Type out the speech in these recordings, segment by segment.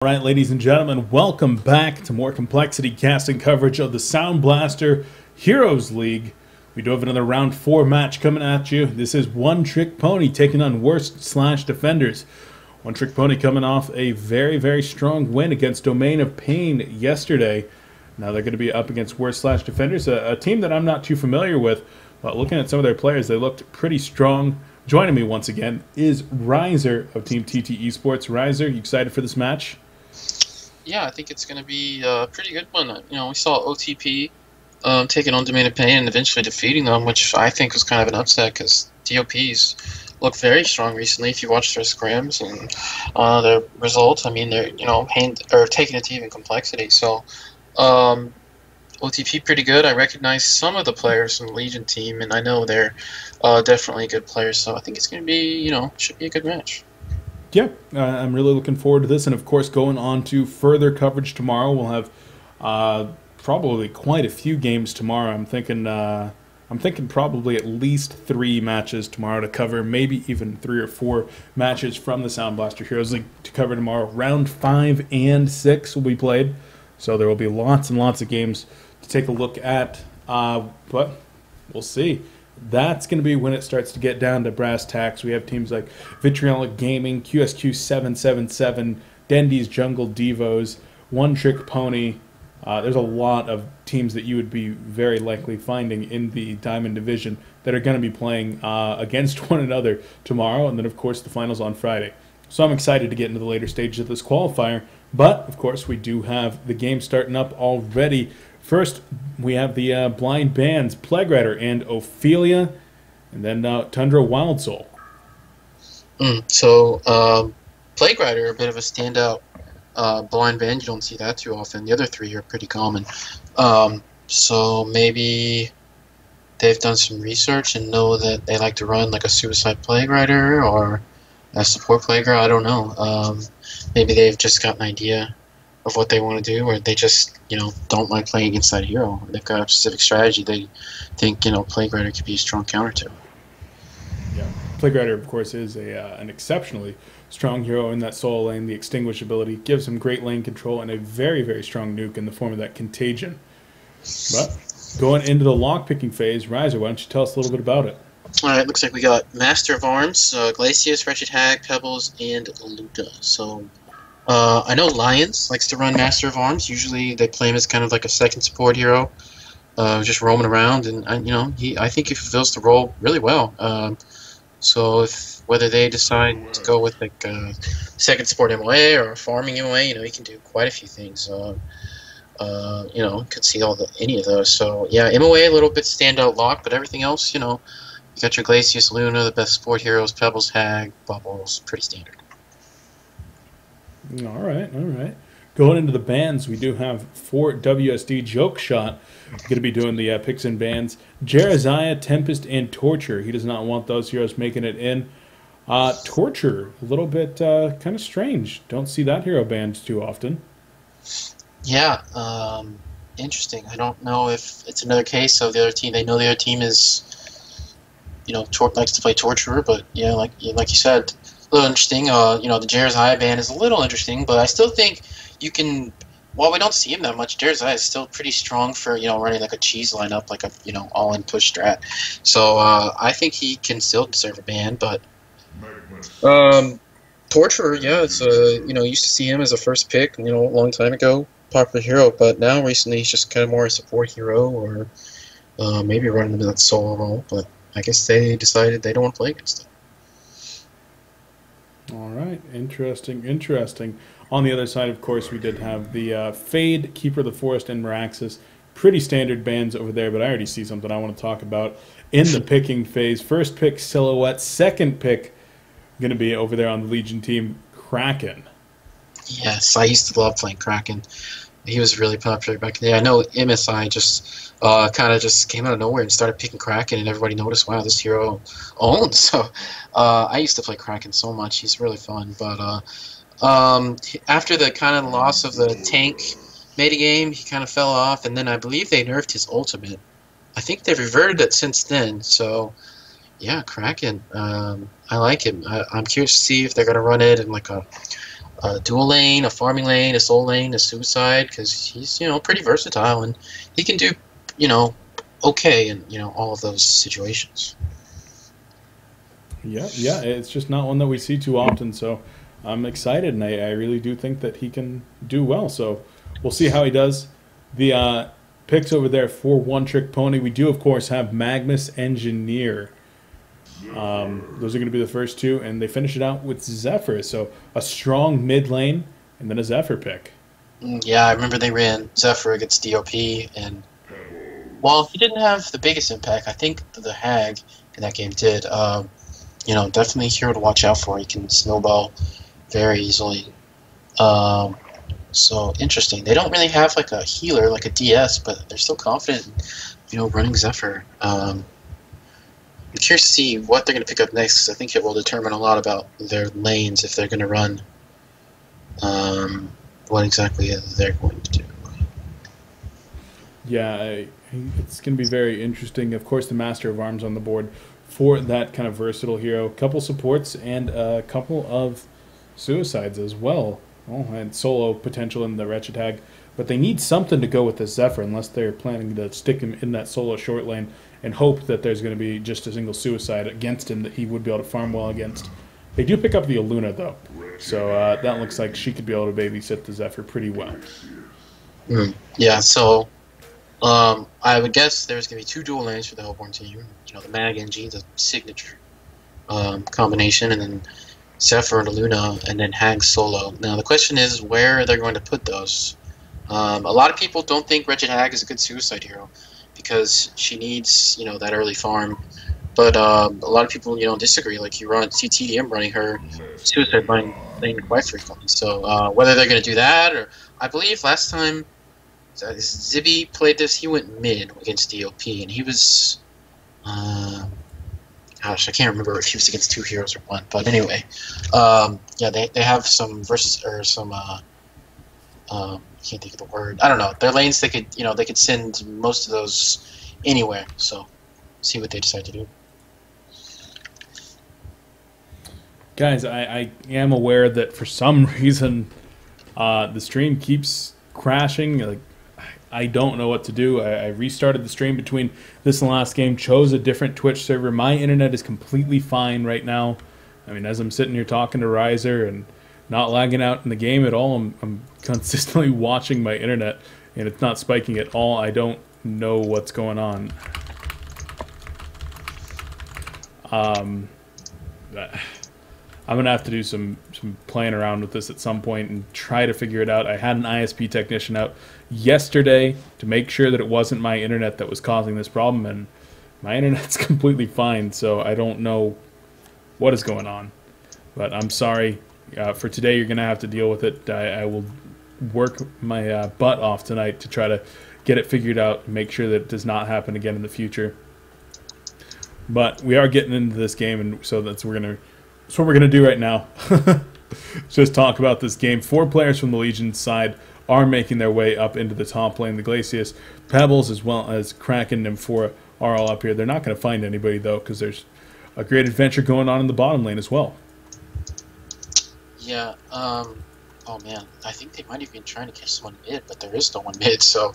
All right, ladies and gentlemen, welcome back to more complexity casting coverage of the Sound Blaster Heroes League. We do have another round 4 match coming at you. This is One Trick Pony taking on Worst/Defenders. One Trick Pony coming off a very strong win against Domain of Pain yesterday. Now they're going to be up against Worst/Defenders, a team that I'm not too familiar with, but looking at some of their players, they looked pretty strong. Joining me once again is Riser of Team TT Esports. Riser, you excited for this match? Yeah, I think it's going to be a pretty good one. You know, we saw OTP taking on Domain of Pain and eventually defeating them, which I think was kind of an upset because DOPs look very strong recently. If you watch their scrims and their results, I mean, they're taking it to even complexity. So OTP pretty good. I recognize some of the players from the Legion team, and I know they're definitely good players. So I think it's going to be, should be a good match. Yeah, I'm really looking forward to this, and of course going on to further coverage tomorrow. We'll have probably quite a few games tomorrow. I'm thinking probably at least 3 matches tomorrow to cover, maybe even 3 or 4 matches from the Sound Blaster Heroes League to cover tomorrow. Round 5 and 6 will be played, so there will be lots and lots of games to take a look at, but we'll see. That's going to be when it starts to get down to brass tacks. We have teams like Vitriolic Gaming, QSQ777, Dendy's Jungle Devos, One Trick Pony. There's a lot of teams that you would be very likely finding in the Diamond Division that are going to be playing against one another tomorrow, and then, of course, the finals on Friday. So I'm excited to get into the later stages of this qualifier, but, of course, we do have the game starting up already. First, we have the blind bands, Plague Rider and Ophelia, and then Tundra Wild Soul. Plague Rider, a bit of a standout blind band. You don't see that too often. The other 3 are pretty common. So maybe they've done some research and know that they like to run like a Suicide Plague Rider or a support Plague Rider. I don't know. Maybe they've just got an idea of what they want to do, or they just, don't like playing against that hero. They've got a specific strategy they think, Plague Rider could be a strong counter to. Yeah, Plague Rider, of course, is an exceptionally strong hero in that solo lane. The Extinguish ability gives him great lane control and a very strong nuke in the form of that Contagion. But going into the lockpicking phase, Riser, why don't you tell us a little bit about it? Alright, looks like we got Master of Arms, Glacius, Wretched Hag, Pebbles, and Luta. So I know Lions likes to run Master of Arms. Usually they play him as kind of like a second support hero, just roaming around, and I think he fulfills the role really well. So whether they decide to go with like second support MOA or a farming MOA, he can do quite a few things. Could see any of those. So yeah, MOA a little bit standout lock, but everything else, you got your Glacius, Luna, the best support heroes, Pebbles, Hag, Bubbles, pretty standard. All right. Going into the bands, we do have for WSD Joke Shot going to be doing the picks and bans. Jeraziah, Tempest, and Torture. He does not want those heroes making it in. Torture, a little bit kind of strange. Don't see that hero banned too often. Yeah, interesting. I don't know if it's another case of the other team. They know the other team is, likes to play Torturer, but yeah, like you said, a little interesting. The Jeraziah ban is a little interesting, but I still think you can. While we don't see him that much, Jeraziah is still pretty strong for running like a cheese lineup, like a all-in push strat. So I think he can still deserve a ban. But Torturer, yeah, it's used to see him as a first pick, a long time ago, popular hero, but now recently he's just kind of more a support hero, or maybe running into that solo role. But I guess they decided they don't want to play against him. All right, interesting. On the other side, of course, we did have the Fade, Keeper of the Forest, and Meraxis. Pretty standard bans over there, but I already see something I want to talk about in the picking phase. First pick, Silhouette. Second pick, going to be over there on the Legion team, Kraken. Yes, I used to love playing Kraken. He was really popular back in the day. I know MSI just kind of just came out of nowhere and started picking Kraken, and everybody noticed, wow, this hero owns. So I used to play Kraken so much. He's really fun. But after the kind of loss of the tank metagame, he kind of fell off, and then I believe they nerfed his ultimate. I think they've reverted it since then. So yeah, Kraken. I like him. I'm curious to see if they're going to run it in like a a dual lane, a farming lane, a soul lane, a suicide, because he's, pretty versatile, and he can do, okay in, all of those situations. Yeah, it's just not one that we see too often, so I'm excited, and I really do think that he can do well, so we'll see how he does. The picks over there for One Trick Pony, we do, of course, have Magnus Engineer. Those are going to be the first two, and they finish it out with Zephyr, so a strong mid lane, and then a Zephyr pick. Yeah, I remember they ran Zephyr against DOP, and while he didn't have the biggest impact, I think the Hag in that game did. Definitely a hero to watch out for. He can snowball very easily. So interesting. They don't really have like a healer, like a DS, but they're still confident in, running Zephyr. I'm curious to see what they're going to pick up next, because I think it will determine a lot about their lanes if they're going to run. What exactly they're going to do. Yeah, it's going to be very interesting. Of course, the Master of Arms on the board for that kind of versatile hero. A couple supports and a couple of suicides as well. Oh, and solo potential in the Wretched Hag. But they need something to go with the Zephyr unless they're planning to stick him in that solo short lane and hope that there's going to be just a single suicide against him that he would be able to farm well against. They do pick up the Aluna, though. So that looks like she could be able to babysit the Zephyr pretty well. Yeah, so I would guess there's going to be two dual lanes for the Hellborn team. The Mag NG, the signature combination, and then Zephyr and Aluna, and then Hag solo. Now the question is where they're going to put those. A lot of people don't think Wretched Hag is a good suicide hero because she needs, that early farm. But a lot of people, disagree. Like you see TDM running her suicide lane quite frequently. So whether they're going to do that, or I believe last time Zibby played this, he went mid against DOP, and he was, gosh, I can't remember if he was against two heroes or one. But anyway, yeah, they have some versus or some. I can't think of the word. I don't know. Their lanes, they could send most of those anywhere. So see what they decide to do. Guys, I am aware that for some reason the stream keeps crashing. Like, I don't know what to do. I restarted the stream between this and the last game, chose a different Twitch server. My internet is completely fine right now. I mean, as I'm sitting here talking to Riser and not lagging out in the game at all, I'm consistently watching my internet, and it's not spiking at all. I don't know what's going on. I'm going to have to do some playing around with this at some point and try to figure it out. I had an ISP technician out yesterday to make sure that it wasn't my internet that was causing this problem, and my internet's completely fine, so I don't know what is going on. But I'm sorry. For today, you're going to have to deal with it. I will work my butt off tonight to try to get it figured out and make sure that it does not happen again in the future. But we are getting into this game, and so that's what we're gonna do right now. Just talk about this game. 4 players from the Legion side are making their way up into the top lane. The Glacius, Pebbles, as well as Kraken and Nymphora are all up here. They're not going to find anybody, though, because there's a great adventure going on in the bottom lane as well. Yeah, oh man, I think they might have been trying to catch someone mid, but there is no one mid, so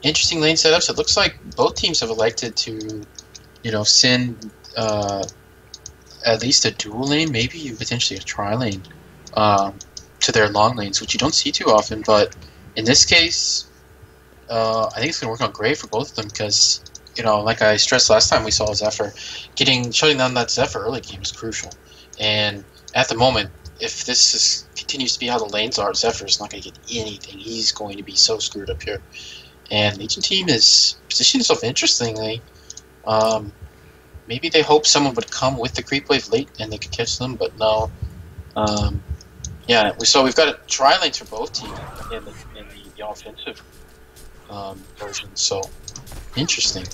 interesting lane setups. It looks like both teams have elected to, send at least a dual lane, maybe potentially a tri-lane, to their long lanes, which you don't see too often, but in this case, I think it's going to work out great for both of them because, like I stressed last time we saw Zephyr, shutting down that Zephyr early game is crucial. And at the moment, if this continues to be how the lanes are, Zephyr's not going to get anything. He's going to be so screwed up here. And Legion team is positioning itself interestingly. Maybe they hope someone would come with the creep wave late and they could catch them, but no. Yeah, we've got tri-lanes for both teams in the offensive version. So interesting.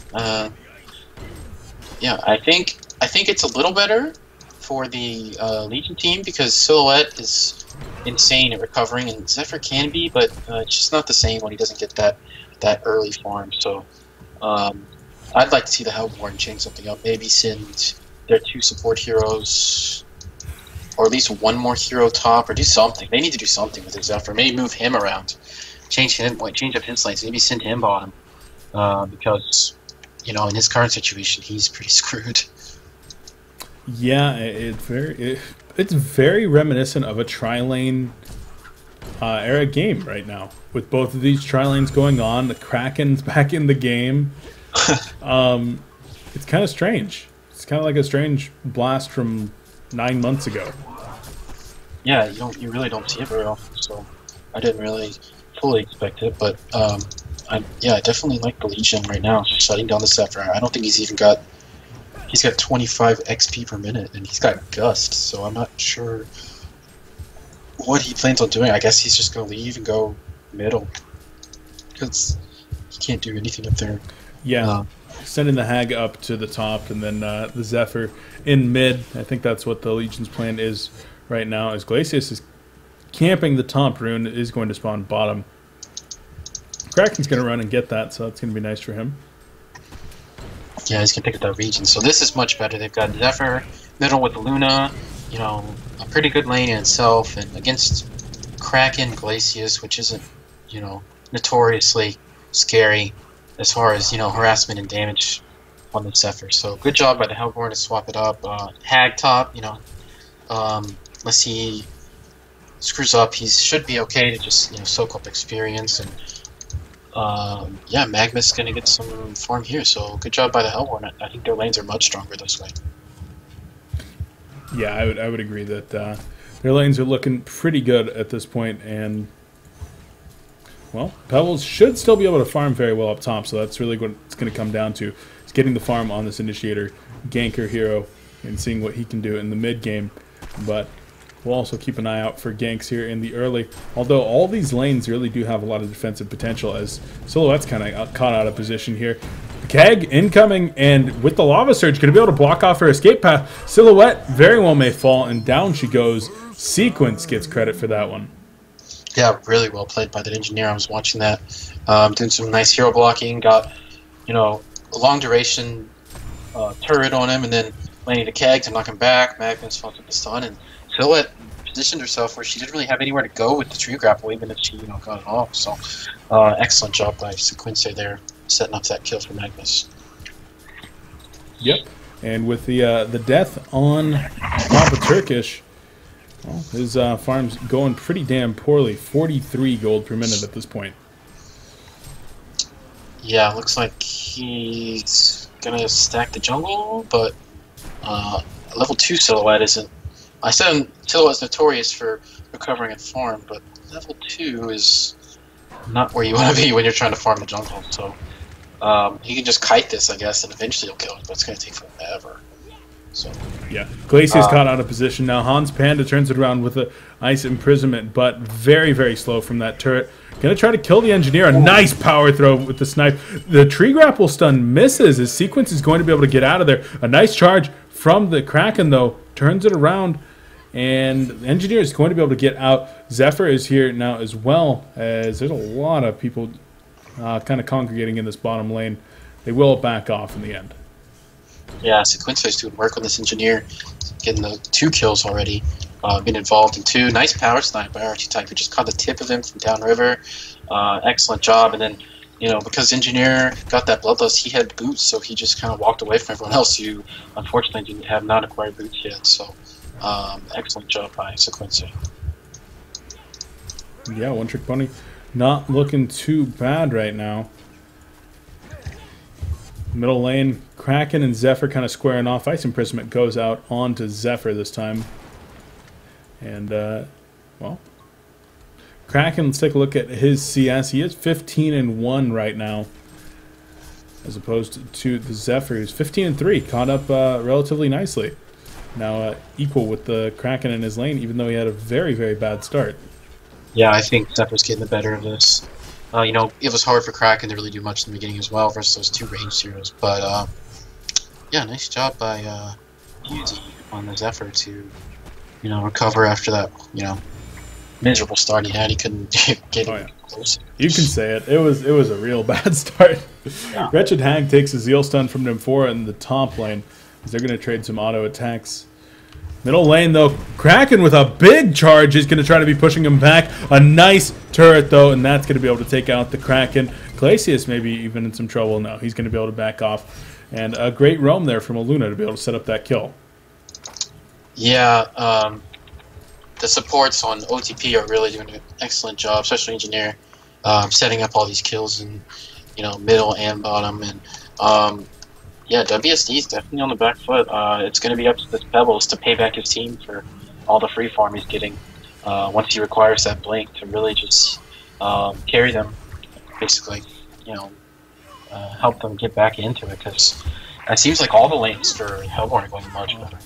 Yeah, I think it's a little better for the Legion team because Silhouette is insane at recovering, and Zephyr can be, but it's just not the same when he doesn't get that early farm. So I'd like to see the Hellborn change something up. Maybe send their 2 support heroes or at least one more hero top, or do something. They need to do something with their Zephyr. Maybe move him around, change up his lanes, maybe send him bottom, because in his current situation, he's pretty screwed. Yeah, it's very reminiscent of a tri-lane era game right now, with both of these tri-lanes going on. The Kraken's back in the game. It's kind of strange. It's kind of like a strange blast from 9 months ago. Yeah, you really don't see it very often, so I didn't really fully expect it, but I definitely like the Legion right now, shutting down the Zephyr. I don't think he's got 25 XP per minute, and he's got Gust, so I'm not sure what he plans on doing. I guess he's just going to leave and go middle, because he can't do anything up there. Yeah, sending the Hag up to the top, and then the Zephyr in mid. I think that's what the Legion's plan is right now, as Glacius is camping the top. Rune is going to spawn bottom. Kraken's going to run and get that, so that's going to be nice for him. Yeah, he's going to pick up that region. So this is much better. They've got Zephyr, middle with Luna, a pretty good lane in itself, and against Kraken, Glacius, which isn't, notoriously scary as far as, harassment and damage on the Zephyr. So good job by the Hellborn to swap it up. Hag top, unless he screws up, he should be okay to just, soak up experience. And Magma's going to get some farm here, so good job by the Hellborn. I think their lanes are much stronger this way. Yeah, I would agree that their lanes are looking pretty good at this point, and well, Pebbles should still be able to farm very well up top, so that's really what it's going to come down to, is getting the farm on this Initiator ganker hero and seeing what he can do in the mid game. But we'll also keep an eye out for ganks here in the early, although all these lanes really do have a lot of defensive potential, as Silhouette's kind of caught out of position here. Keg incoming, and with the Lava Surge, going to be able to block off her escape path. Silhouette very well may fall, and down she goes. Sequence gets credit for that one. Yeah, really well played by that engineer. I was watching that. Doing some nice hero blocking, got, a long duration turret on him, and then landing the Keg to knock him back. Magnus fucked up the stun, and Silhouette positioned herself where she didn't really have anywhere to go with the tree grapple, even if she, got it off. So, excellent job by Sequence there, setting up that kill for Magnus. Yep, and with the death on top of Turkish, well, his farm's going pretty damn poorly. 43 gold per minute at this point. Yeah, looks like he's gonna stack the jungle, but level 2 Silhouette isn't. I said Silhouette's notorious for recovering and farm, but level 2 is not where you want to be when you're trying to farm the jungle. So he can just kite this, I guess, and eventually he'll kill it, but it's going to take forever. So yeah, Glacius caught out of position now. Hans Panda turns it around with a Ice Imprisonment, but very, very slow from that turret. Gonna try to kill the engineer. A nice power throw with the snipe. The tree grapple stun misses. His Sequence is going to be able to get out of there. A nice charge from the Kraken, though, turns it around, and the engineer is going to be able to get out. Zephyr is here now as well, as there's a lot of people kind of congregating in this bottom lane. They will back off in the end. Yeah, Sequence is doing work on this engineer, getting the 2 kills already. Been involved in 2. Nice power snipe by Archetype, who just caught the tip of him from downriver. Excellent job, and then, because Engineer got that Bloodlust, he had boots, so he just kind of walked away from everyone else who, unfortunately, didn't have not acquired boots yet. So, excellent job by Sequence. Yeah, One Trick Pony not looking too bad right now. Middle lane, Kraken and Zephyr kind of squaring off. Ice Imprisonment goes out onto Zephyr this time. And, well, Kraken, let's take a look at his CS. He is 15-1 right now, as opposed to the Zephyr, who's 15-3, caught up relatively nicely. Now equal with the Kraken in his lane, even though he had a very, very bad start. Yeah, I think Zephyr's getting the better of this. It was hard for Kraken to really do much in the beginning as well versus those 2 ranged heroes. But, yeah, nice job by Yuzi on the Zephyr to, recover after that, miserable start he had. He couldn't get close. You can say it. It was a real bad start. Yeah. Wretched Hag takes a Zeal Stun from Nymphora in the top lane, as they're going to trade some auto attacks. Middle lane, though, Kraken with a big charge is going to try to be pushing him back. A nice turret, though, and that's going to be able to take out the Kraken. Glacius maybe even in some trouble. No, he's going to be able to back off. And a great roam there from Aluna to be able to set up that kill. Yeah, the supports on OTP are really doing an excellent job, especially Engineer, setting up all these kills in, middle and bottom. And yeah, WSD is definitely on the back foot. It's going to be up to this Pebbles to pay back his team for all the free farm he's getting once he requires that blink to really just carry them, basically, help them get back into it, because it seems like all the lanes for Hellborn are going much better.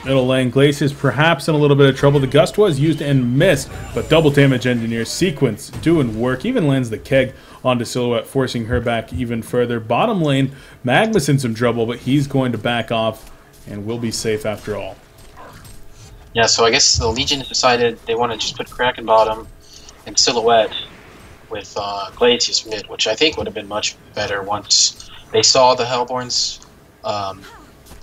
Middle lane, Glacius perhaps in a little bit of trouble. The Gust was used and missed, but double damage Engineer sequence doing work. Even lands the keg onto Silhouette, forcing her back even further. Bottom lane, Magnus in some trouble, but he's going to back off and will be safe after all. Yeah, so I guess the Legion has decided they want to just put Kraken bottom and Silhouette with Glacius mid, which I think would have been much better once they saw the Hellborn's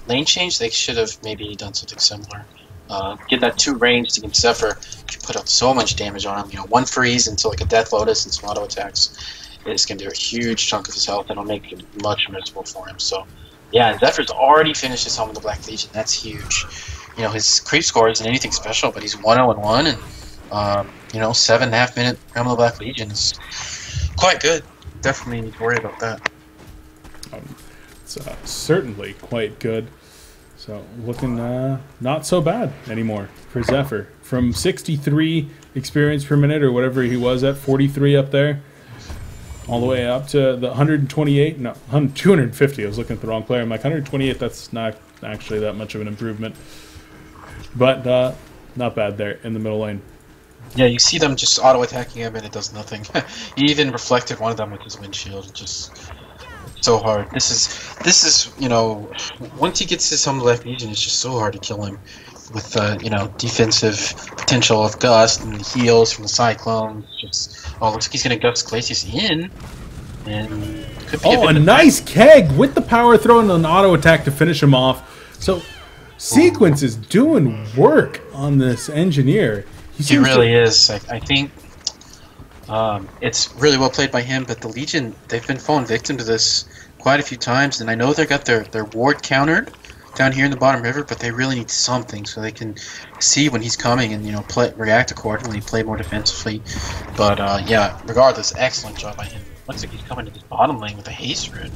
lane change. They should have maybe done something similar. Get that 2 ranged against Zephyr. You put out so much damage on him. 1 freeze into like a Death Lotus and some auto attacks. It's going to do a huge chunk of his health, and it'll make it much miserable for him. So, yeah, Zephyr's already finished his home with the Black Legion. That's huge. His creep score isn't anything special, but he's 1-0-1, and 7.5 minute Realm of the Black Legion is quite good. Definitely need to worry about that. It's certainly quite good. So looking not so bad anymore for Zephyr. From 63 experience per minute or whatever he was at, 43 up there, all the way up to the 128, no, 250. I was looking at the wrong player. I'm like, 128, that's not actually that much of an improvement. But not bad there in the middle lane. Yeah, you see them just auto-attacking him and it does nothing. He even reflected one of them with his windshield. Just so hard. This is once he gets his home Black Legion, it's just so hard to kill him with defensive potential of Gust and the heals from the Cyclones. Looks like he's gonna Gust Glacius in, and could be a nice keg with the power throw and an auto attack to finish him off. So Sequence is doing work on this Engineer. He really is. I think it's really well played by him, but the Legion, they've been falling victim to this quite a few times, and I know they got their ward countered down here in the bottom river, but they really need something so they can see when he's coming and react accordingly, play more defensively. But yeah, regardless, excellent job by him. Looks like he's coming to this bottom lane with a haste root.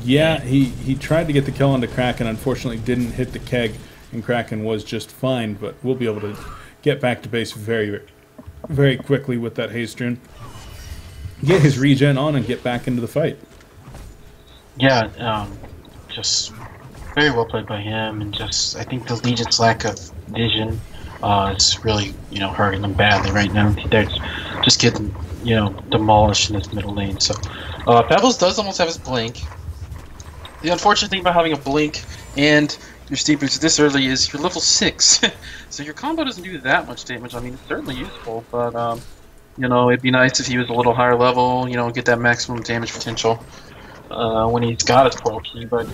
Yeah, he tried to get the kill onto Kraken, unfortunately didn't hit the keg, and Kraken was just fine, but we'll be able to get back to base very, very quickly with that haste rune. Get his regen on and get back into the fight. Yeah, just very well played by him, and just I think the Legion's lack of vision is really hurting them badly right now. They're just getting demolished in this middle lane. So Pebbles does almost have his blink. The unfortunate thing about having a blink and your steep boots this early is you're level 6, so your combo doesn't do that much damage. I mean, it's certainly useful, but it'd be nice if he was a little higher level, get that maximum damage potential when he's got his portal key. But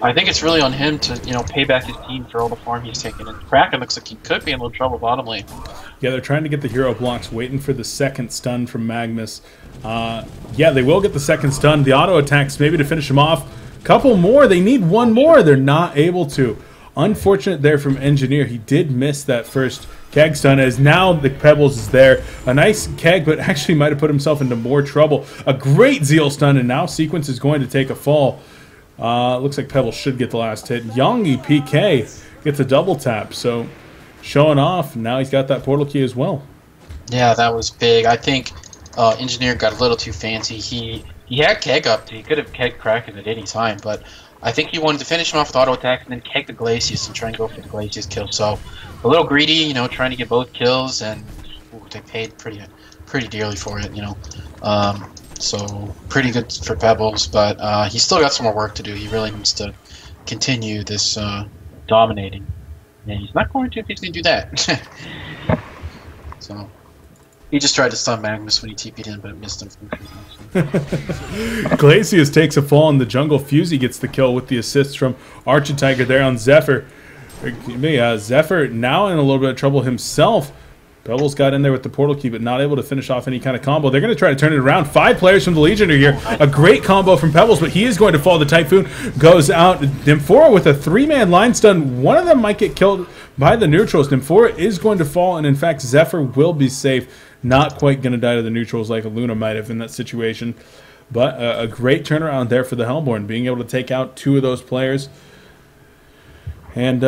I think it's really on him to pay back his team for all the farm he's taken. And Kraken looks like he could be in a little trouble bottom lane. Yeah, they're trying to get the hero blocks, waiting for the second stun from Magnus. Yeah, they will get the second stun. The auto attacks maybe to finish him off. Couple more. They need one more. They're not able to. Unfortunate there from Engineer. He did miss that first keg stun, as now the Pebbles is there. A nice keg, but actually might have put himself into more trouble. A great Zeal stun, and now Sequence is going to take a fall. Looks like Pebbles should get the last hit. Yongi PK gets a double tap, so showing off. Now he's got that portal key as well. Yeah, that was big. I think Engineer got a little too fancy. He had keg up. He could have keg Kraken at any time, but I think he wanted to finish him off with auto attack and then keg the Glacius and try and go for the Glacius kill. So a little greedy, trying to get both kills, and they paid pretty dearly for it, So pretty good for Pebbles, but he's still got some more work to do. He really needs to continue this dominating, and he's not going to if he's going to do that. So he just tried to stun Magnus when he TP'd in, but it missed him. Glacius takes a fall in the jungle. Fusey gets the kill with the assist from Architiger there on Zephyr. Zephyr now in a little bit of trouble himself. Pebbles got in there with the portal key, but not able to finish off any kind of combo. They're going to try to turn it around. 5 players from the Legion are here. A great combo from Pebbles, but he is going to fall. The Typhoon goes out. Nymphora with a 3-man line stun. One of them might get killed by the neutrals. Nymphora is going to fall, and in fact, Zephyr will be safe. Not quite going to die to the neutrals like Luna might have in that situation. But a great turnaround there for the Hellborn, being able to take out 2 of those players. And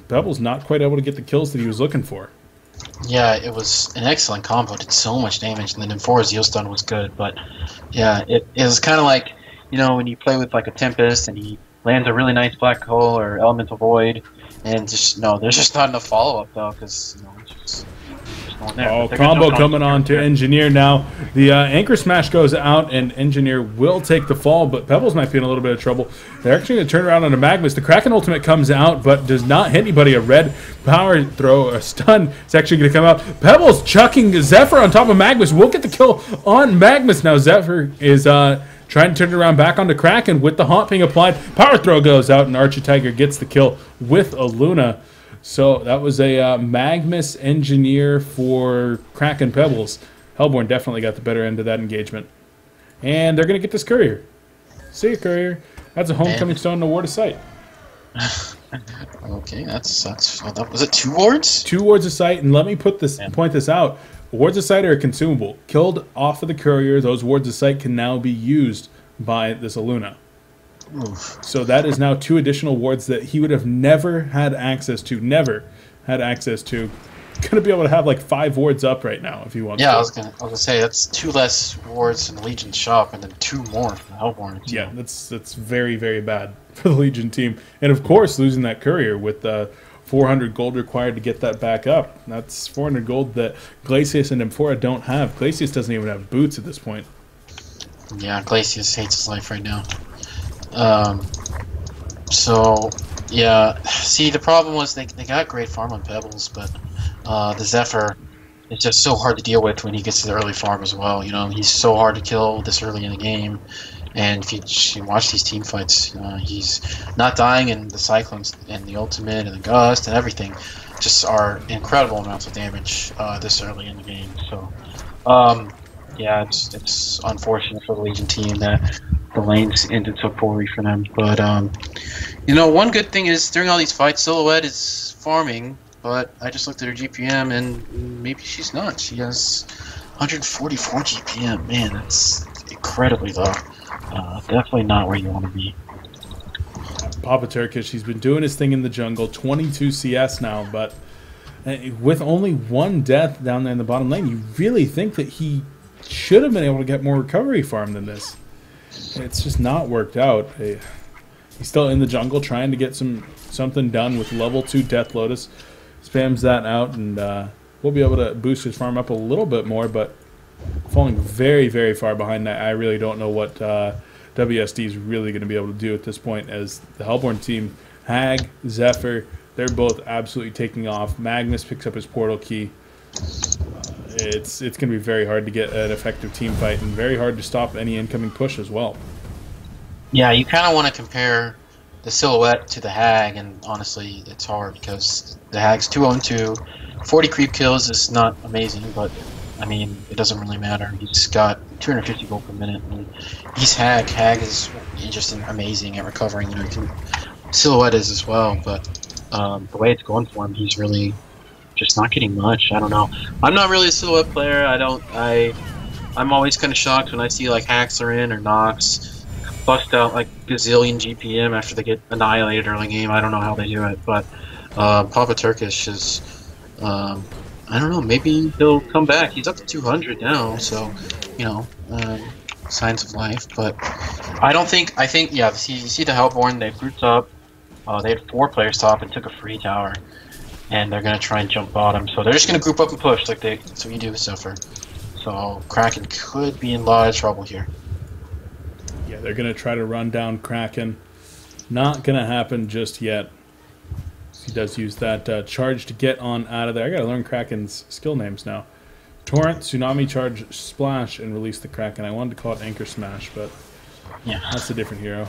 Pebbles not quite able to get the kills that he was looking for. Yeah, it was an excellent combo. It did so much damage, and then Nymphora's Zeal Stun was good. But yeah, it was kind of like, you know, when you play with like a Tempest and he lands a really nice Black Hole or Elemental Void, and just there's just not enough follow up though, because there's no one there. Oh, combo coming on to Engineer now. The Anchor Smash goes out, and Engineer will take the fall, but Pebbles might be in a little bit of trouble. They're actually going to turn around on a Magnus. The Kraken ultimate comes out, but does not hit anybody. A red power throw, a stun, is actually going to come out. Pebbles chucking Zephyr on top of Magnus. Will get the kill on Magnus. Now Zephyr is trying to turn it around back onto Kraken with the haunt being applied. Power throw goes out, and Archie Tiger gets the kill with a Luna. So that was a Magnus Engineer for Kraken Pebbles. Hellborn definitely got the better end of that engagement. And they're going to get this Courier. See you, Courier. That's a Homecoming Stone and a Ward of Sight. Okay, that's was it 2 wards? 2 Wards of Sight, and let me point this out. Wards of Sight are a consumable. Killed off of the Courier, those Wards of Sight can now be used by this Aluna. Oof. So that is now 2 additional wards that he would have never had access to. Never had access to. Gonna be able to have like 5 wards up right now if you want. Yeah, to. I was gonna say that's 2 less wards in the Legion shop, and then 2 more from the Hellborn. Yeah, that's very, very bad for the Legion team, and of course losing that Courier with 400 gold required to get that back up. That's 400 gold that Glacius and Nymphora don't have. Glacius doesn't even have boots at this point. Yeah, Glacius hates his life right now. So yeah, see, the problem was they got great farm on Pebbles, but the Zephyr is just so hard to deal with when he gets to the early farm as well. You know, he's so hard to kill this early in the game, and if you watch these team fights, he's not dying, and the Cyclones and the Ultimate and the Gust and everything just are incredible amounts of damage this early in the game. So yeah, it's unfortunate for the Legion team that the lanes ended so poorly for them. But you know, one good thing is during all these fights, Silhouette is farming. But I just looked at her GPM, and maybe she's not. She has 144 GPM. Man, that's incredibly low. Definitely not where you want to be. Papa Turkish, he's been doing his thing in the jungle, 22 CS now, but with only 1 death down there in the bottom lane, you really think that he should have been able to get more recovery farm than this. It's just not worked out. He's still in the jungle trying to get something done with level 2 Death Lotus. Spams that out, and we'll be able to boost his farm up a little bit more, but falling very, very far behind that. I really don't know what WSD is really going to be able to do at this point, as the Hellborn team, Hag, Zephyr, they're both absolutely taking off. Magnus picks up his portal key. It's going to be very hard to get an effective team fight, and very hard to stop any incoming push as well. Yeah, you kind of want to compare the Silhouette to the Hag, and honestly, it's hard because the Hag's 2-0-2. 40 creep kills is not amazing, but I mean, it doesn't really matter. He's got 250 gold per minute, and he's Hag. Hag is just amazing at recovering. You know, Silhouette is as well, but the way it's going for him, he's really just not getting much. I don't know. I'm not really a Silhouette player. I'm always kind of shocked when I see like Haxorin or Nox bust out like gazillion GPM after they get annihilated early game. I don't know how they do it, but Papa Turkish is, I don't know, maybe he'll come back. He's up to 200 now, so, you know, signs of life, but I think, yeah, you see the Hellborn, they grew top, they had 4 players top and took a free tower, and they're going to try and jump bottom, so they're just going to group up and push like that's what you do with Zephyr. So Kraken could be in a lot of trouble here. Yeah, they're going to try to run down Kraken. Not going to happen just yet. He does use that charge to get on out of there. I got to learn Kraken's skill names now. Torrent, Tsunami Charge, Splash, and release the Kraken. I wanted to call it Anchor Smash, but yeah, that's a different hero.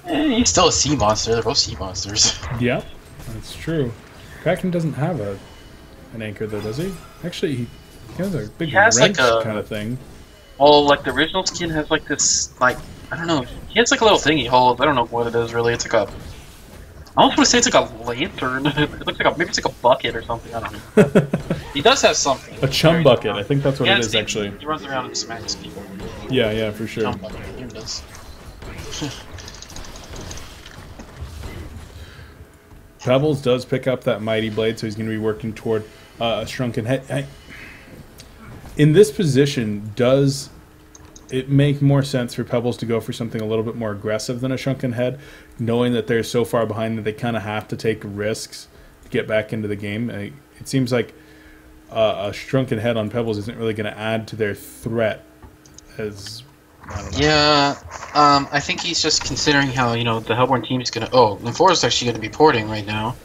He's still a sea monster. They're both sea monsters. Yep, that's true. Kraken doesn't have an anchor though, does he? Actually, he has a big has wrench like a kind of thing. well, like the original skin has like this like I don't know. He has like a little thing he holds. I don't know what it is really. It's like a I almost want to say it's like a lantern. It looks like maybe it's like a bucket or something. I don't know. He does have something. A chum bucket. I think that's what it is actually. He runs around and smacks people. Yeah, yeah, for sure. Chum bucket. Here it is. Pebbles does pick up that mighty blade, so he's going to be working toward a shrunken head. In this position, does it make more sense for Pebbles to go for something a little bit more aggressive than a shrunken head, knowing that they're so far behind that they kind of have to take risks to get back into the game? It seems like a shrunken head on Pebbles isn't really going to add to their threat as... I don't know. Yeah, I think he's just considering how, you know, the Hellborn team is going to... Oh, Linfor's actually going to be porting right now.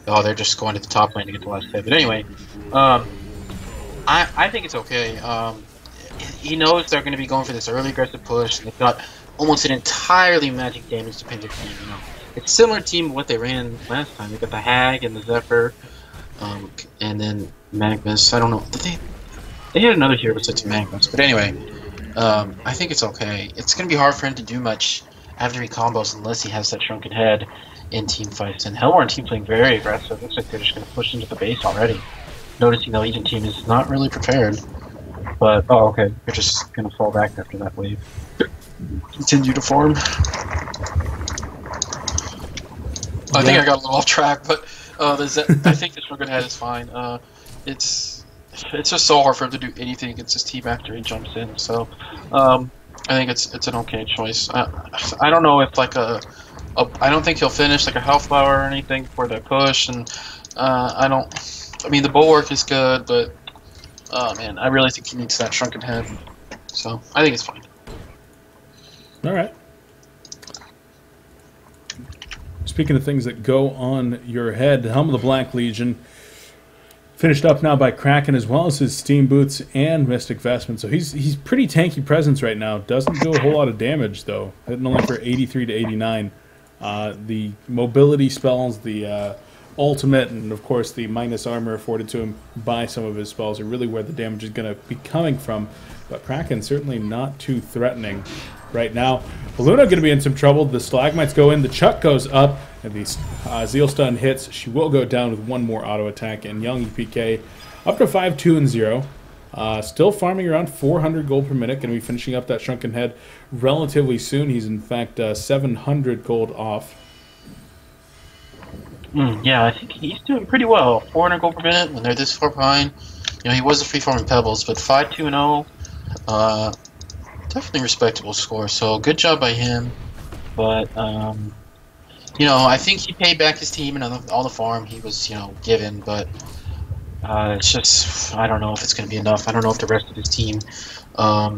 Oh, they're just going to the top lane to get the last hit. But anyway, I think it's okay. He knows they're going to be going for this early aggressive push, and they've got almost an entirely magic damage dependent team, you know. It's similar team to what they ran last time. They got the Hag and the Zephyr, and then Magnus. I don't know. They had another hero besides Magnus, but anyway... I think it's okay. It's going to be hard for him to do much after he combos unless he has that shrunken head in team fights. And Hellborn team playing very aggressive. Looks like they're just going to push into the base already. Noticing the Legion team is not really prepared. But, oh, okay. They're just going to fall back after that wave. Continue to form. I think I got a little off track, but I think the shrunken head is fine. It's just so hard for him to do anything against his team after he jumps in. So, I think it's an okay choice. I don't know if like I don't think he'll finish like a Hellflower or anything for the push, and I mean the bulwark is good, but man, I really think he needs that shrunken head. So I think it's fine. All right. Speaking of things that go on your head, Helm of the Black Legion. Finished up now by Kraken as well as his Steam Boots and Mystic Vestment. So he's pretty tanky presence right now. Doesn't do a whole lot of damage though. Hitting only for 83 to 89. The mobility spells, the ultimate, and of course the minus armor afforded to him by some of his spells are really where the damage is going to be coming from. But Kraken certainly not too threatening right now. Luna going to be in some trouble. The Stalagmites go in, the Chuck goes up, and the Zeal Stun hits. She will go down with one more auto attack, and Young EPK up to 5-2-0. Still farming around 400 gold per minute. Going to be finishing up that Shrunken Head relatively soon. He's in fact 700 gold off. Yeah, I think he's doing pretty well. 400 gold per minute when they're this far behind. You know, he was a free farming Pebbles, but 5-2-0. Definitely respectable score. So good job by him. But you know, I think he paid back his team and all the farm he was, you know, given. But it's just, I don't know if it's going to be enough. I don't know if the rest of his team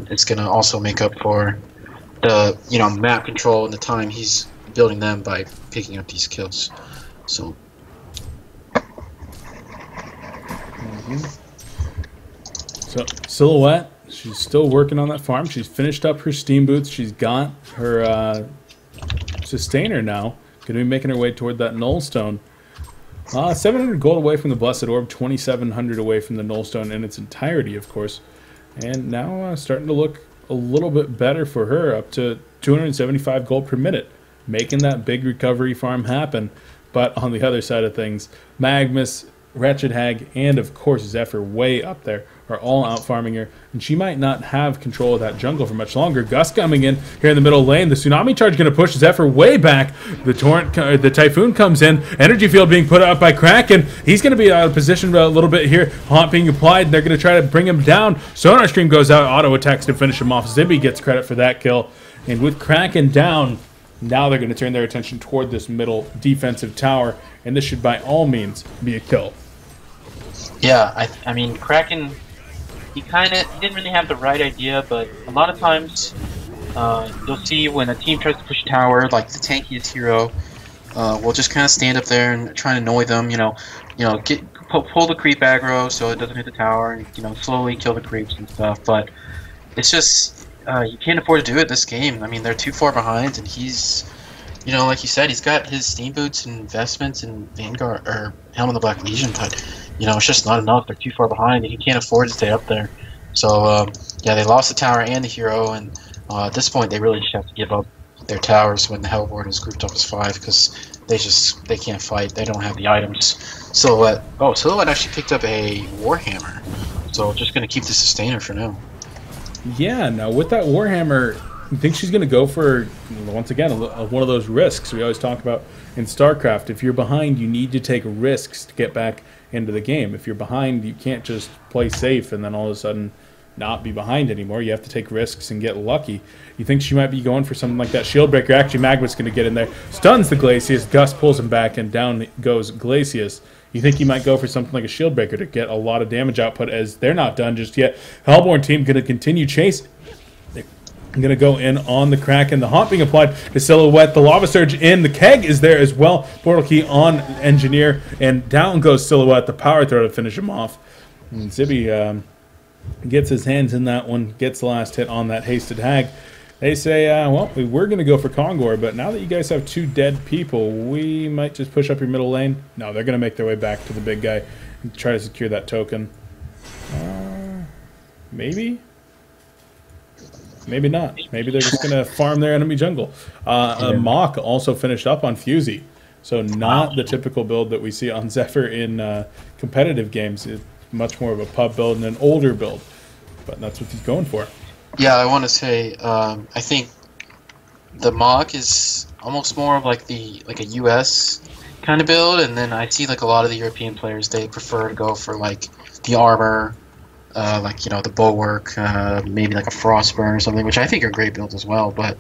is going to also make up for the, you know, map control and the time he's building them by picking up these kills. So. So Silhouette, she's still working on that farm. She's finished up her Steam Boots. She's got her Sustainer now. Going to be making her way toward that Nullstone. 700 gold away from the Blessed Orb, 2,700 away from the Nullstone in its entirety, of course. And now starting to look a little bit better for her, up to 275 gold per minute, making that big recovery farm happen. But on the other side of things, Magnus, Wretched Hag, and of course Zephyr way up there are all out farming her, and she might not have control of that jungle for much longer. Gus coming in here in the middle lane. The Tsunami Charge going to push Zephyr way back. The Typhoon comes in. Energy Field being put out by Kraken. He's going to be out of position a little bit here. Haunt being applied. They're going to try to bring him down. Sonar Stream goes out. Auto attacks to finish him off. Zibby gets credit for that kill. And with Kraken down, now they're going to turn their attention toward this middle defensive tower, and this should by all means be a kill. Yeah, I mean, Kraken, he didn't really have the right idea, but a lot of times you'll see when a team tries to push tower, like the tankiest hero will just kind of stand up there and try to annoy them, pull the creep aggro so it doesn't hit the tower, and slowly kill the creeps and stuff. But it's just you can't afford to do it this game. I mean, they're too far behind, and he's like you said, he's got his steam boots and investments in Vanguard or Helm of the Black Legion, but it's just not enough. They're too far behind, and he can't afford to stay up there. So yeah, they lost the tower and the hero, and at this point, they really just have to give up their towers when the Hellborn is grouped up as 5 because they can't fight. They don't have the items. Silhouette actually picked up a Warhammer, so just gonna keep the sustainer for now. Yeah, now with that Warhammer, I think she's going to go for, once again, one of those risks we always talk about in StarCraft. If you're behind, you need to take risks to get back into the game. If you're behind, you can't just play safe and then all of a sudden not be behind anymore. You have to take risks and get lucky. You think she might be going for something like that Shieldbreaker. Actually, Magma's going to get in there. Stuns the Glacius. Gus pulls him back, and down goes Glacius. You think he might go for something like a Shieldbreaker to get a lot of damage output, as they're not done just yet. Hellborn team going to continue chasing. They're going to go in on the Kraken. The haunt being applied to Silhouette. The Lava Surge in. The Keg is there as well. Portal Key on Engineer, and down goes Silhouette. The Power Throw to finish him off. And Zibby gets his hands in that one, gets the last hit on that Hasted Hag. They say, well, we were going to go for Kongor, but now that you guys have 2 dead people, we might just push up your middle lane. No, they're going to make their way back to the big guy and try to secure that token. Maybe? Maybe not. Maybe they're just going to farm their enemy jungle. Mach also finished up on Fusey, so not the typical build that we see on Zephyr in competitive games. It's much more of a pub build and an older build, but that's what he's going for. Yeah, I want to say, I think the Mach is almost more of like a US kind of build, and then I see like a lot of the European players, they prefer to go for like the armor, the bulwark, maybe like a Frostburn or something, which I think are great builds as well. But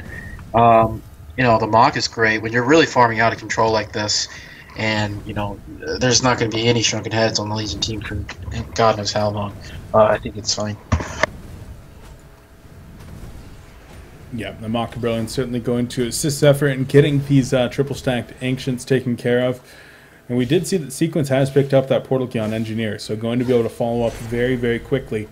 the Mach is great when you're really farming out of control like this, and there's not going to be any shrunken heads on the Legion team for God knows how long. I think it's fine. Yeah, the Mach Brilliant certainly going to assist Zephyr in getting these triple stacked Ancients taken care of. And we did see that Sequence has picked up that Portal Key on Engineer, so going to be able to follow up very, very quickly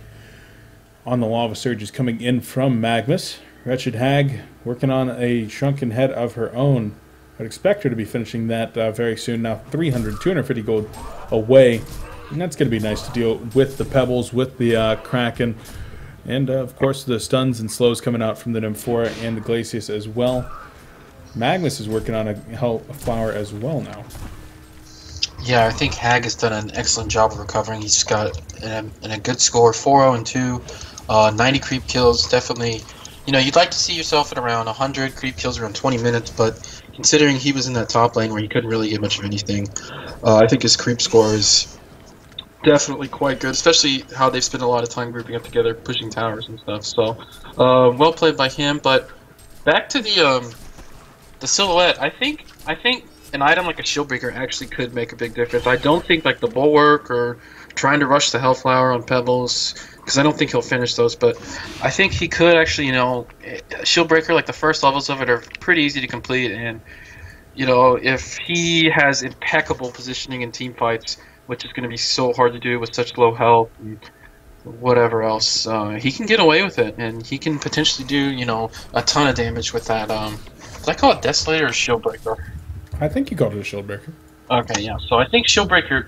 on the Lava Surges coming in from Magnus. Wretched Hag working on a Shrunken Head of her own. I'd expect her to be finishing that very soon. Now 250 gold away. And that's going to be nice to deal with the Pebbles, with the Kraken. And, of course, the stuns and slows coming out from the Nymphora and the Glacius as well. Magnus is working on a Hellflower as well now. Yeah, I think Hag has done an excellent job of recovering. He's got a good score, 4-0 and 2, 90 creep kills. Definitely, you'd like to see yourself at around 100 creep kills around 20 minutes, but considering he was in that top lane where he couldn't really get much of anything, I think his creep score is definitely quite good, especially how they've spent a lot of time grouping up together, pushing towers and stuff. So, well played by him. But back to the Silhouette, I think an item like a Shieldbreaker actually could make a big difference. I don't think like the Bulwark or trying to rush the Hellflower on Pebbles, because I don't think he'll finish those. But I think he could actually, Shieldbreaker, like the first levels of it are pretty easy to complete, and if he has impeccable positioning in team fights, which is going to be so hard to do with such low health and whatever else, he can get away with it, and he can potentially do, a ton of damage with that. Did I call it Desolator or Shieldbreaker? I think you called it a Shieldbreaker. Okay, yeah. So I think Shieldbreaker,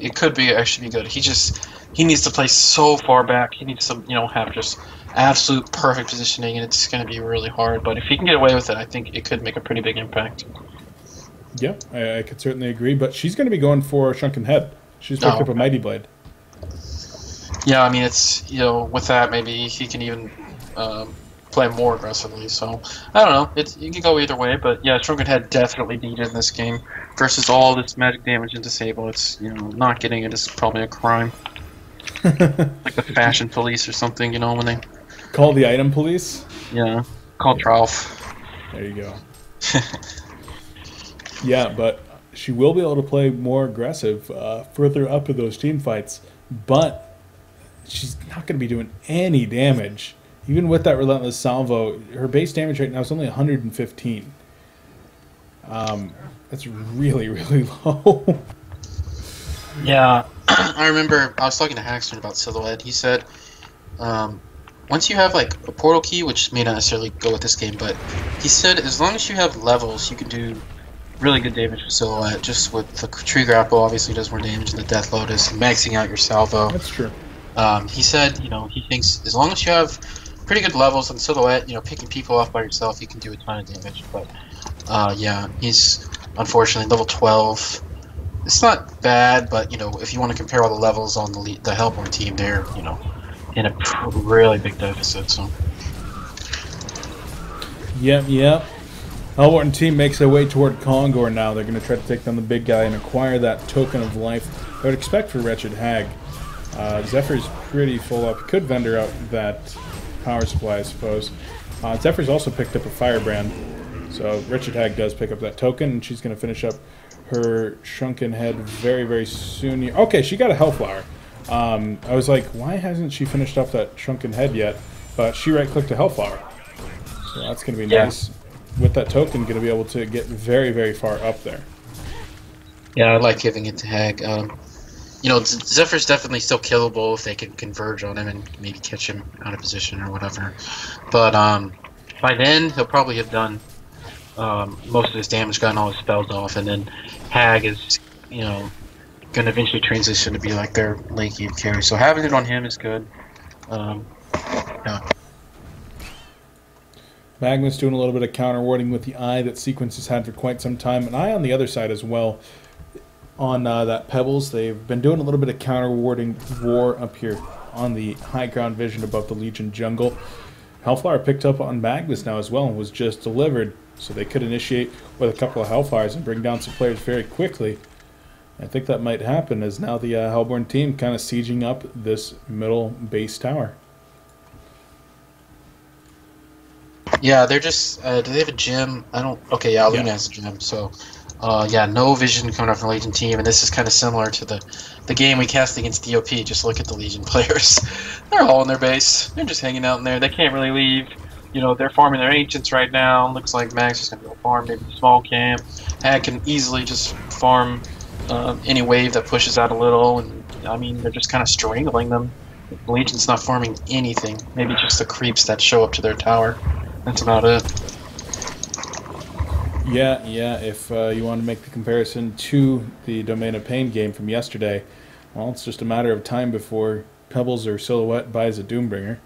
it could actually be good. He needs to play so far back. He needs to, have just absolute perfect positioning, and it's going to be really hard. But if he can get away with it, I think it could make a pretty big impact. Yeah, I could certainly agree. But she's going to be going for Shrunken Head. She's picked up a Mighty Blade. Yeah, I mean, it's, with that, maybe he can even play more aggressively. So, I don't know. You can go either way. But, yeah, Shrunken Head definitely needed in this game. Versus all this magic damage and disable, it's, not getting it is probably a crime. Like the Fashion Police or something, when they... Call the Item Police? Yeah. Call Tralf. There you go. Yeah, but she will be able to play more aggressive further up in those team fights, but she's not going to be doing any damage. Even with that Relentless Salvo, her base damage right now is only 115. That's really, really low. Yeah, I remember I was talking to Haxton about Silhouette. He said once you have like a portal key, which may not necessarily go with this game, but he said as long as you have levels, you can do really good damage with Silhouette. Just with the Tree Grapple, obviously does more damage than the Death Lotus, and maxing out your salvo. That's true. He said, he thinks as long as you have pretty good levels on Silhouette, picking people off by yourself, you can do a ton of damage. But yeah, he's unfortunately level 12. It's not bad, but if you want to compare all the levels on the Hellborn team, they're in a really big deficit. So. Yep. Hellborn team makes their way toward Kongor now. They're going to try to take down the big guy and acquire that token of life. I would expect for Wretched Hag. Zephyr's pretty full up. He could vendor out that power supply, I suppose. Zephyr's also picked up a Firebrand. So Wretched Hag does pick up that token, and she's going to finish up her Shrunken Head very, very soon. Okay, she got a Hellflower. I was like, why hasn't she finished up that Shrunken Head yet? But she right-clicked a Hellflower. So that's going to be nice. With that token, going to be able to get very, very far up there. Yeah, I like giving it to Hag. Zephyr's definitely still killable if they can converge on him and maybe catch him out of position or whatever. But by then, he'll probably have done most of his damage, gotten all his spells off, and then Hag is, going to eventually transition to be like their late game carry. So having it on him is good. Yeah. Magma's doing a little bit of counter-warding with the Eye that Sequence has had for quite some time. An Eye on the other side as well. On that Pebbles, they've been doing a little bit of counter-warding war up here on the high ground vision above the Legion jungle. Hellflower picked up on Magnus now as well and was just delivered, so they could initiate with a couple of Hellfires and bring down some players very quickly. I think that might happen as now the Hellborn team kind of sieging up this middle base tower. Yeah, they're just. Do they have a gym? I don't. Okay, yeah, Luna has a gym. So, yeah, no vision coming up from the Legion team, and this is kind of similar to the game we cast against DOP. Just look at the Legion players; they're all in their base. They're just hanging out in there. They can't really leave. They're farming their ancients right now. Looks like Max is gonna go farm maybe a small camp. Hag can easily just farm any wave that pushes out a little, and I mean they're just kind of strangling them. The Legion's not farming anything. Maybe just the creeps that show up to their tower. That's about it. Yeah. If you want to make the comparison to the Domain of Pain game from yesterday, well, it's just a matter of time before Pebbles or Silhouette buys a Doombringer.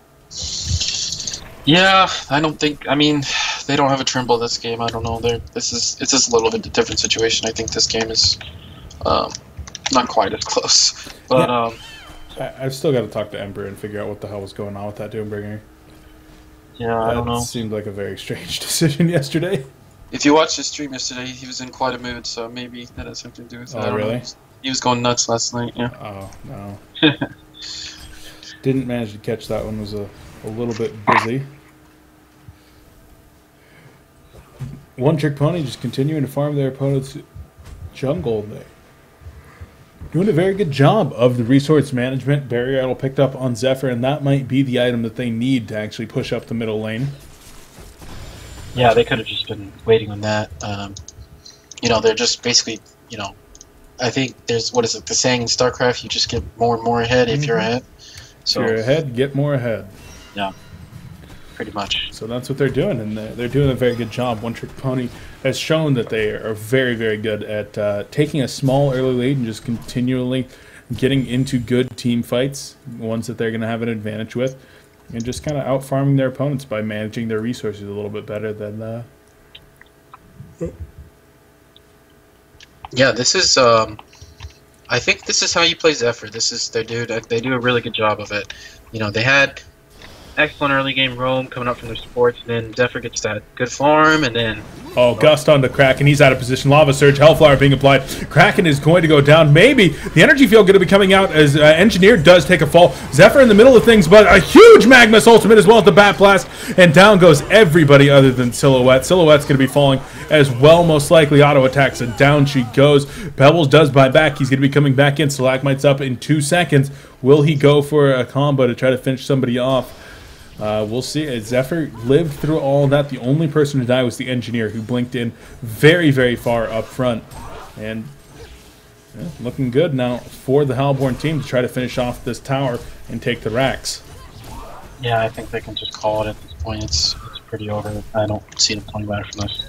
Yeah, I don't think. I mean, they don't have a Trimble this game. I don't know. It's just a little bit a different situation. I think this game is not quite as close. But I've still got to talk to Emperor and figure out what the hell was going on with that Doombringer. Yeah, I don't know. That seemed like a very strange decision yesterday. If you watched his stream yesterday, he was in quite a mood, so maybe that has something to do with it. Oh, really? He was going nuts last night, yeah. Oh, no. Didn't manage to catch that one. Was a little bit busy. One Trick Pony just continuing to farm their opponent's jungle there. Doing a very good job of the resource management. Barrier Idol picked up on Zephyr, and that might be the item that they need to actually push up the middle lane. Yeah, they could have just been waiting on that. They're just basically, I think there's, what is it, the saying in StarCraft, you just get more and more ahead if you're ahead. So, if you're ahead, get more ahead. Yeah, pretty much. So that's what they're doing, and they're doing a very good job. One Trick Pony has shown that they are very, very good at taking a small early lead and just continually getting into good team fights, ones that they're going to have an advantage with, and just kind of out-farming their opponents by managing their resources a little bit better than... Yeah, this is... I think this is how you play Zephyr. They do a really good job of it. They had excellent early game roam coming up from their supports, and then Zephyr gets that good farm, and then... Oh, Gust on the Kraken. He's out of position. Lava Surge, Hellflower being applied. Kraken is going to go down. Maybe the energy field going to be coming out as Engineer does take a fall. Zephyr in the middle of things, but a huge Magnus ultimate as well at the Bat Blast, and down goes everybody other than Silhouette. Silhouette's going to be falling as well, most likely. Auto attacks, and down she goes. Pebbles does buy back. He's going to be coming back in. Stalagmite's up in 2 seconds. Will he go for a combo to try to finish somebody off? We'll see. Zephyr lived through all that. The only person to die was the Engineer, who blinked in very, very far up front. And looking good now for the Hellborn team to try to finish off this tower and take the racks. Yeah, I think they can just call it at this point. It's pretty over. I don't see them coming back from this.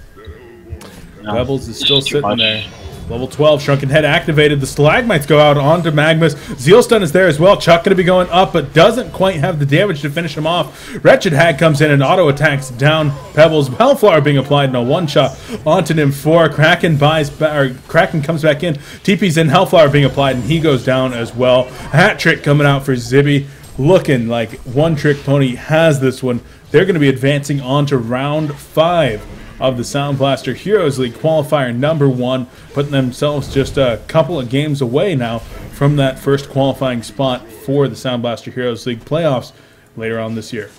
Rebels is still Too sitting much. there. Level 12, Shrunken Head activated. The Stalagmites go out onto Magmus. Zealstun is there as well. Chuck going to be going up, but doesn't quite have the damage to finish him off. Wretched Hag comes in and auto-attacks down Pebbles. Hellflower being applied in a one-shot onto Nim 4. Kraken Kraken comes back in. TP's in. Hellflower being applied, and he goes down as well. Hat Trick coming out for Zibby. Looking like One Trick Pony has this one. They're going to be advancing on to round 5 of the Sound Blaster Heroes League qualifier number 1, putting themselves just a couple of games away now from that first qualifying spot for the Sound Blaster Heroes League playoffs later on this year.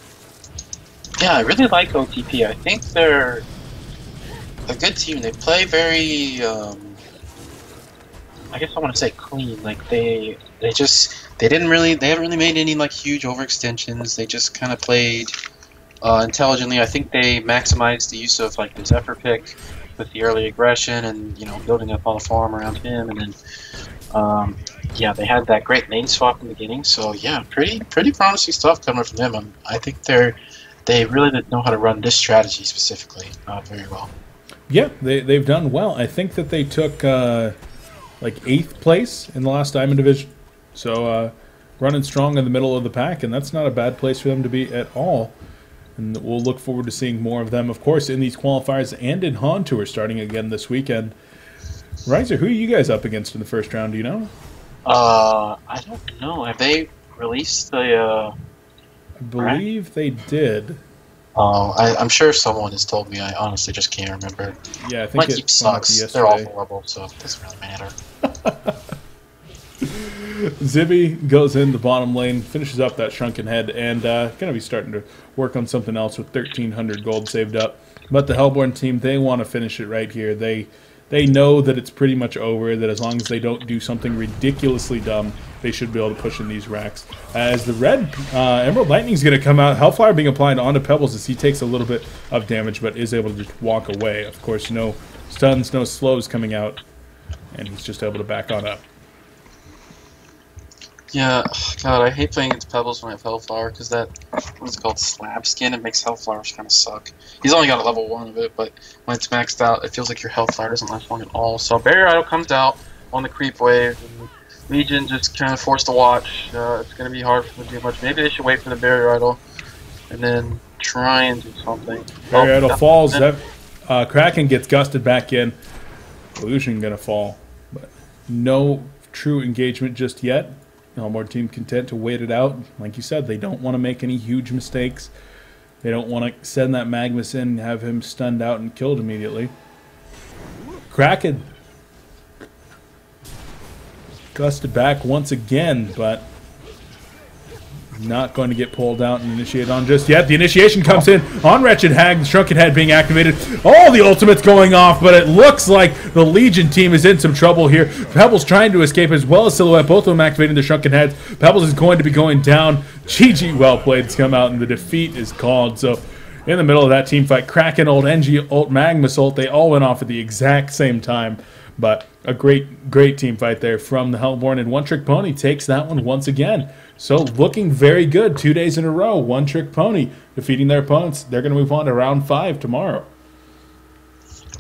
Yeah, I really like OTP. I think they're a good team. They play very, I guess I want to say clean. Like they haven't really made any like huge overextensions. They just kind of played intelligently. I think they maximized the use of like the Zephyr pick with the early aggression and building up all the farm around him, and then yeah, they had that great lane swap in the beginning. So yeah, pretty promising stuff coming from them. I think they really know how to run this strategy specifically very well. Yeah, they've done well. I think that they took like 8th place in the last Diamond Division, so running strong in the middle of the pack, and that's not a bad place for them to be at all. And we'll look forward to seeing more of them, of course, in these qualifiers and in HoN Tour starting again this weekend. Riser, who are you guys up against in the first round? Do you know? I don't know. Have they released the? I believe they did. Oh, I'm sure someone has told me. I honestly just can't remember. Yeah, I think my team sucks. They're all horrible, so it doesn't really matter. Zibby goes in the bottom lane, finishes up that Shrunken Head, and going to be starting to work on something else with 1,300 gold saved up. But the Hellborn team, they want to finish it right here. They know that it's pretty much over, that as long as they don't do something ridiculously dumb, they should be able to push in these racks. As the red Emerald Lightning's going to come out, Hellfire being applied onto Pebbles as he takes a little bit of damage, but is able to just walk away. Of course, no stuns, no slows coming out, and he's just able to back on up. Yeah, God, I hate playing against Pebbles when I have Hellflower, because that, what's it called, slab skin, it makes Hellflowers kind of suck. He's only got a level 1 of it, but when it's maxed out, it feels like your Hellflower doesn't last long at all. So Barrier Idol comes out on the creep wave, and Legion just kind of forced to watch. It's going to be hard for them to do much. Maybe they should wait for the Barrier Idol, and then try and do something. Barrier Idol falls, Kraken gets gusted back in. Illusion going to fall, but no true engagement just yet. Hellborn team content to wait it out. Like you said, they don't want to make any huge mistakes. They don't want to send that Magmus in and have him stunned out and killed immediately. Kraken gusted back once again, but not going to get pulled out and initiated on just yet. The initiation comes in on Wretched Hag, the Shrunken Head being activated. All the ultimates going off, but it looks like the Legion team is in some trouble here. Pebbles trying to escape as well as Silhouette, both of them activating the Shrunken Heads. Pebbles is going to be going down. GG well played to come out, and the defeat is called. So in the middle of that team fight, Kraken ult, NG ult, Magmus ult, they all went off at the exact same time. But a great team fight there from the Hellborn, and One Trick Pony takes that one once again. So looking very good 2 days in a row. One Trick Pony defeating their opponents. They're going to move on to round 5 tomorrow.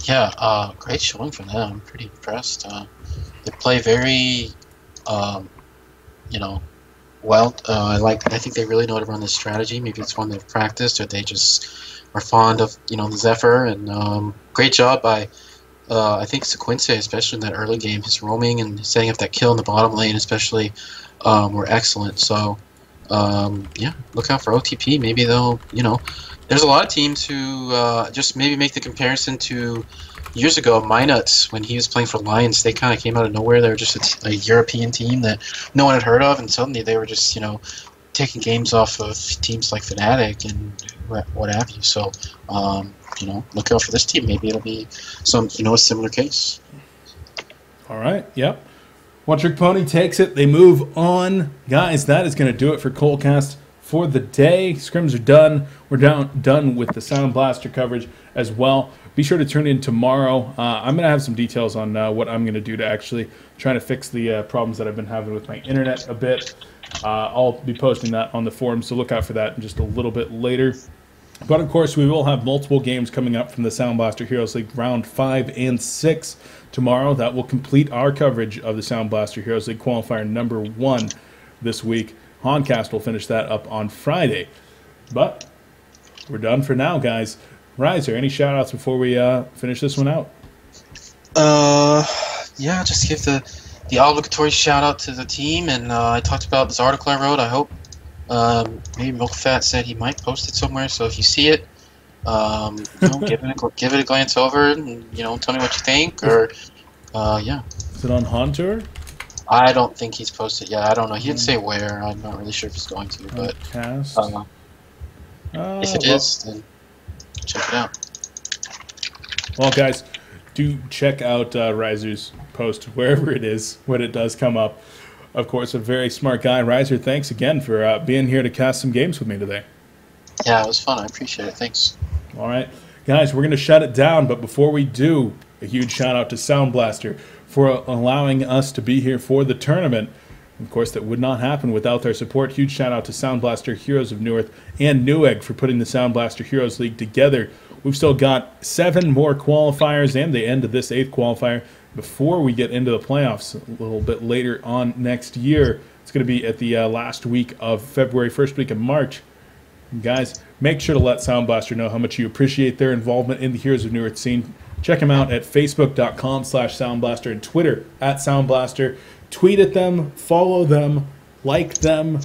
Yeah, great showing from them. I'm pretty impressed. They play very, well. I think they really know how to run this strategy. Maybe it's one they've practiced, or they just are fond of the Zephyr. And great job by I think Sequence, especially in that early game. His roaming and setting up that kill in the bottom lane, especially, were excellent. So yeah, look out for OTP. Maybe they'll there's a lot of teams who just maybe make the comparison to years ago, Minuts, when he was playing for Lions. They kind of came out of nowhere. They were just a European team that no one had heard of, and suddenly they were just, taking games off of teams like Fnatic and what have you. So, look out for this team. Maybe it'll be a similar case. All right, yep. One Trick Pony takes it. They move on. Guys, that is going to do it for coLcast for the day. Scrims are done. We're done with the Sound Blaster coverage as well. Be sure to tune in tomorrow. I'm going to have some details on what I'm going to do to actually try to fix the problems that I've been having with my internet a bit. I'll be posting that on the forum, so look out for that in just a little bit later. But, of course, we will have multiple games coming up from the Sound Blaster Heroes League Round 5 and 6 tomorrow. That will complete our coverage of the Sound Blaster Heroes League Qualifier number 1 this week. HoNcast will finish that up on Friday. But we're done for now, guys. Riser, any shout-outs before we finish this one out? Yeah, just give the obligatory shout-out to the team. And I talked about this article I wrote. I hope maybe MilkFat said he might post it somewhere. So if you see it, give it a glance over and tell me what you think. Or yeah. Is it on HoN Tour? I don't think he's posted yet. I don't know. He didn't say where. I'm not really sure if he's going to, but if it is, then check it out. Well, guys, do check out Riser's post wherever it is when it does come up. Of course, a very smart guy. Riser, thanks again for being here to cast some games with me today. Yeah, it was fun. I appreciate it. Thanks. All right. Guys, we're going to shut it down, but before we do, a huge shout-out to Sound Blaster for allowing us to be here for the tournament. Of course, that would not happen without their support. Huge shout-out to Sound Blaster Heroes of Newark and Newegg for putting the Sound Blaster Heroes League together. We've still got 7 more qualifiers and the end of this 8th qualifier before we get into the playoffs a little bit later on next year. It's going to be at the last week of February, first week of March. And guys, make sure to let Sound Blaster know how much you appreciate their involvement in the Heroes of Newark scene. Check them out at facebook.com/soundblaster and Twitter @soundblaster. Tweet at them, follow them, like them,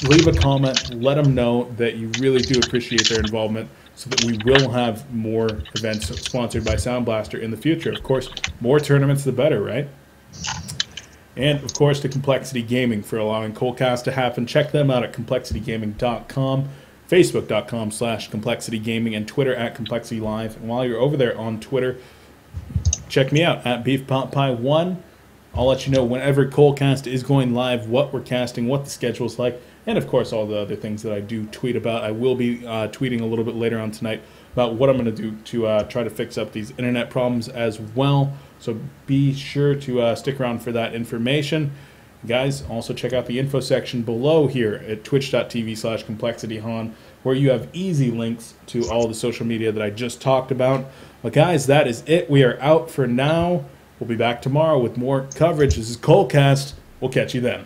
leave a comment, let them know that you really do appreciate their involvement so that we will have more events sponsored by Sound Blaster in the future. Of course, more tournaments the better, right? And, of course, to Complexity Gaming for allowing coLcast to happen. Check them out at complexitygaming.com. Facebook.com/Complexity Gaming and Twitter @ComplexityLive. And while you're over there on Twitter, check me out at BeefPotPie1. I'll let you know whenever coLcast is going live, what we're casting, what the schedule's like, and of course all the other things that I do tweet about. I will be tweeting a little bit later on tonight about what I'm going to do to try to fix up these internet problems as well. So be sure to stick around for that information. Guys, also check out the info section below here at twitch.tv/ComplexityHoN, where you have easy links to all the social media that I just talked about. But guys, that is it. We are out for now. We'll be back tomorrow with more coverage. This is coLcast. We'll catch you then.